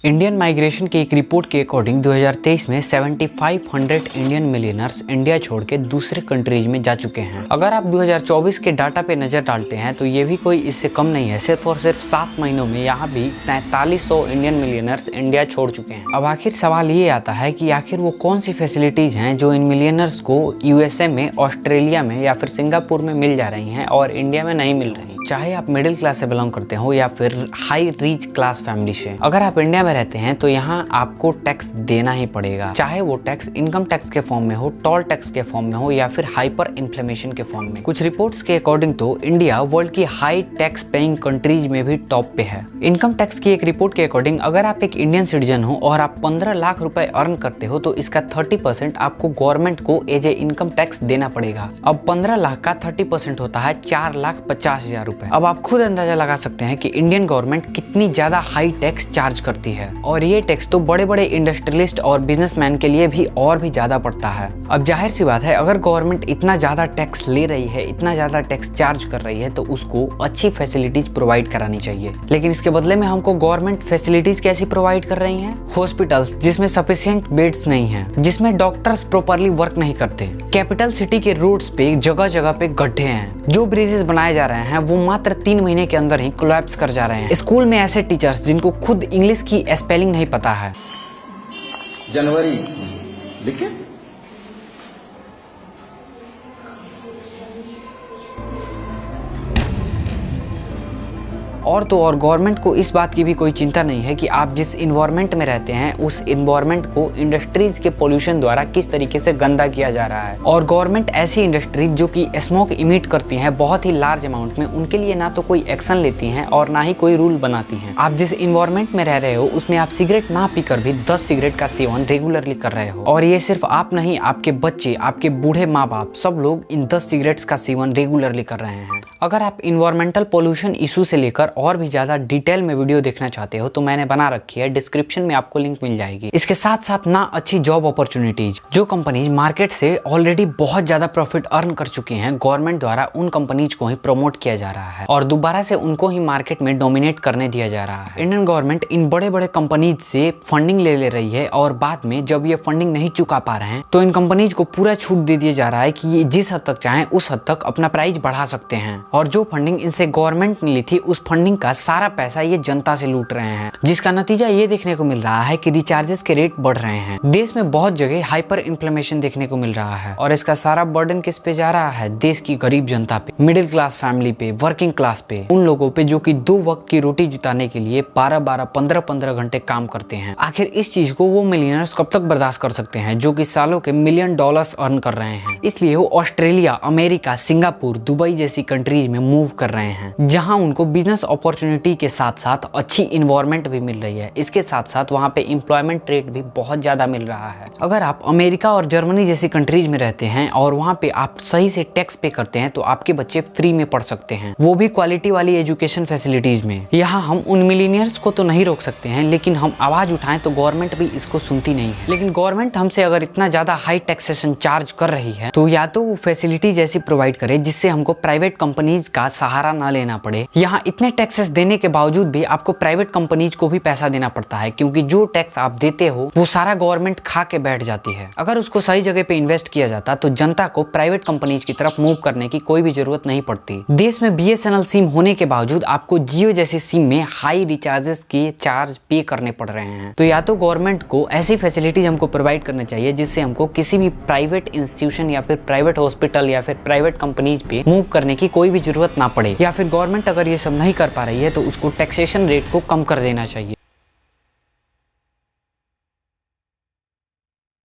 Indian migration की एक report के अकॉर्डिंग 2023 में 7500 इंडियन मिलियनर्स इंडिया छोड़ के दूसरे कंट्रीज में जा चुके हैं। अगर आप 2024 के डाटा पे नजर डालते हैं तो ये भी कोई इससे कम नहीं है। सिर्फ और सिर्फ 7 महीनों में यहाँ भी 4300 इंडियन मिलियनर्स इंडिया छोड़ चुके हैं। अब आखिर सवाल ये आता है कि आखिर वो कौन सी फैसिलिटीज हैं जो इन मिलियनर्स को यूएसए में, ऑस्ट्रेलिया में या फिर सिंगापुर में मिल जा रही हैं और इंडिया में नहीं मिल रही। चाहे आप मिडिल क्लास से बिलोंग करते हो या फिर हाई रिच क्लास फैमिली से, अगर आप इंडिया में रहते हैं तो यहाँ आपको टैक्स देना ही पड़ेगा, चाहे वो टैक्स इनकम टैक्स के फॉर्म में हो, टोल टैक्स के फॉर्म में हो या फिर हाइपर इन्फ्लेमेशन के फॉर्म में। कुछ रिपोर्ट्स के अकॉर्डिंग तो इंडिया वर्ल्ड की हाई टैक्स पेइंग कंट्रीज में भी टॉप पे है। इनकम टैक्स की एक रिपोर्ट के अकॉर्डिंग अगर आप एक इंडियन सिटीजन हो और आप 15 लाख रुपए अर्न करते हो तो इसका 30% आपको गवर्नमेंट को एज ए इनकम टैक्स देना पड़ेगा। अब 15 लाख का 30% होता है 4,50,000 रुपए। अब आप खुद अंदाजा लगा सकते हैं कि इंडियन गवर्नमेंट कितनी ज्यादा हाई टैक्स चार्ज करती है और ये टैक्स तो बड़े बड़े इंडस्ट्रियलिस्ट और बिजनेसमैन के लिए भी और भी ज्यादा पड़ता है। अब जाहिर सी बात है, अगर गवर्नमेंट इतना ज्यादा टैक्स ले रही है, इतना ज्यादा टैक्स चार्ज कर रही है तो उसको अच्छी फैसिलिटीज प्रोवाइड करानी चाहिए। लेकिन इसके बदले में हमको गवर्नमेंट फैसिलिटीज कैसी प्रोवाइड कर रही है? हॉस्पिटल्स जिसमें सफिशिएंट बेड्स नहीं है, जिसमें डॉक्टर्स प्रॉपरली वर्क नहीं करते, कैपिटल सिटी के रोड्स पे जगह जगह पे गड्ढे हैं, जो ब्रिजेस बनाए जा रहे हैं वो मात्र 3 महीने के अंदर ही कोलैप्स कर जा रहे हैं। स्कूल में ऐसे टीचर्स जिनको खुद इंग्लिश की स्पेलिंग नहीं पता है। जनवरी लिखे और तो और गवर्नमेंट को इस बात की भी कोई चिंता नहीं है कि आप जिस इन्वायरमेंट में रहते हैं उस इन्वायरमेंट को इंडस्ट्रीज के पोल्यूशन द्वारा किस तरीके से गंदा किया जा रहा है। और गवर्नमेंट ऐसी इंडस्ट्रीज जो कि स्मोक इमिट करती हैं बहुत ही लार्ज अमाउंट में, उनके लिए ना तो कोई एक्शन लेती हैं और ना ही कोई रूल बनाती हैं। आप जिस इन्वायरमेंट में रह रहे हो उसमें आप सिगरेट ना पीकर भी 10 सिगरेट का सेवन रेगुलरली कर रहे हो। और ये सिर्फ आप नहीं, आपके बच्चे, आपके बूढ़े माँ बाप, सब लोग इन 10 सिगरेट्स का सेवन रेगुलरली कर रहे हैं। अगर आप इन्वायरमेंटल पोल्यूशन इशू से लेकर और भी ज्यादा डिटेल में वीडियो देखना चाहते हो तो मैंने बना रखी है, डिस्क्रिप्शन में आपको लिंक मिल जाएगी। इसके साथ साथ ना अच्छी जॉब अपॉर्चुनिटीज, जो कंपनीज मार्केट से ऑलरेडी बहुत ज्यादा प्रॉफिट अर्न कर चुकी हैं, गवर्नमेंट द्वारा उन कंपनीज को ही प्रमोट किया जा रहा है और दोबारा से उनको ही मार्केट में डोमिनेट करने दिया जा रहा है। इंडियन गवर्नमेंट इन बड़े बड़े कंपनीज से फंडिंग ले रही है और बाद में जब ये फंडिंग नहीं चुका पा रहे हैं तो इन कंपनीज को पूरा छूट दे दिया जा रहा है कि ये जिस हद तक चाहें उस हद तक अपना प्राइस बढ़ा सकते हैं। और जो फंडिंग इनसे गवर्नमेंट ने ली थी उस फंडिंग का सारा पैसा ये जनता से लूट रहे हैं, जिसका नतीजा ये देखने को मिल रहा है कि रिचार्जेस के रेट बढ़ रहे हैं। देश में बहुत जगह हाइपर इन्फ्लेमेशन देखने को मिल रहा है और इसका सारा बर्डन किस पे जा रहा है? देश की गरीब जनता पे, मिडिल क्लास फैमिली पे, वर्किंग क्लास पे, उन लोगों पे जो कि 2 वक्त की रोटी जुटाने के लिए 12-12, 15-15 घंटे काम करते हैं। आखिर इस चीज को वो मिलियनर्स कब तक बर्दाश्त कर सकते हैं जो कि सालों के $1,000,000 अर्न कर रहे हैं? इसलिए वो ऑस्ट्रेलिया, अमेरिका, सिंगापुर, दुबई जैसी कंट्रीज में मूव कर रहे हैं, जहां उनको बिजनेस अपॉर्चुनिटी के साथ साथ अच्छी इन्वायरमेंट भी मिल रही है। इसके साथ साथ वहां पे एम्प्लॉयमेंट रेट भी बहुत ज्यादा मिल रहा है। अगर आप अमेरिका और जर्मनी जैसी कंट्रीज में रहते हैं और वहां पे आप सही से टैक्स पे करते हैं तो आपके बच्चे फ्री में पढ़ सकते हैं, वो भी क्वालिटी वाली एजुकेशन फैसिलिटीज में। यहाँ हम उन मिलियनियर्स को तो नहीं रोक सकते हैं, लेकिन हम आवाज उठाएं तो गवर्नमेंट भी इसको सुनती नहीं है। लेकिन गवर्नमेंट हमसे अगर इतना ज्यादा हाई टैक्सेशन चार्ज कर रही है तो या तो वो फैसिलिटीज ऐसी प्रोवाइड करे जिससे हमको प्राइवेट कंपनीज का सहारा ना लेना पड़े। यहाँ इतने टैक्सेस देने के बावजूद भी आपको प्राइवेट कंपनीज को भी पैसा देना पड़ता है, क्योंकि जो टैक्स आप देते हो वो सारा गवर्नमेंट खा के बैठ जाती है। अगर उसको सही जगह पे इन्वेस्ट किया जाता तो जनता को प्राइवेट कंपनीज की तरफ मूव करने की कोई भी जरूरत नहीं पड़ती। देश में BSNL सिम होने के बावजूद आपको जियो जैसी सिम में हाई रिचार्जेस के चार्ज पे करने पड़ रहे हैं। तो या तो गवर्नमेंट को ऐसी फैसिलिटीज हमको प्रोवाइड करना चाहिए जिससे हमको किसी भी प्राइवेट इंस्टीट्यूशन या फिर प्राइवेट हॉस्पिटल या फिर प्राइवेट कंपनीज पे मूव करने की कोई भी जरूरत ना पड़े। या फिर गवर्नमेंट अगर ये सब नहीं कर पा रही है तो उसको टैक्सेशन रेट को कम कर देना चाहिए।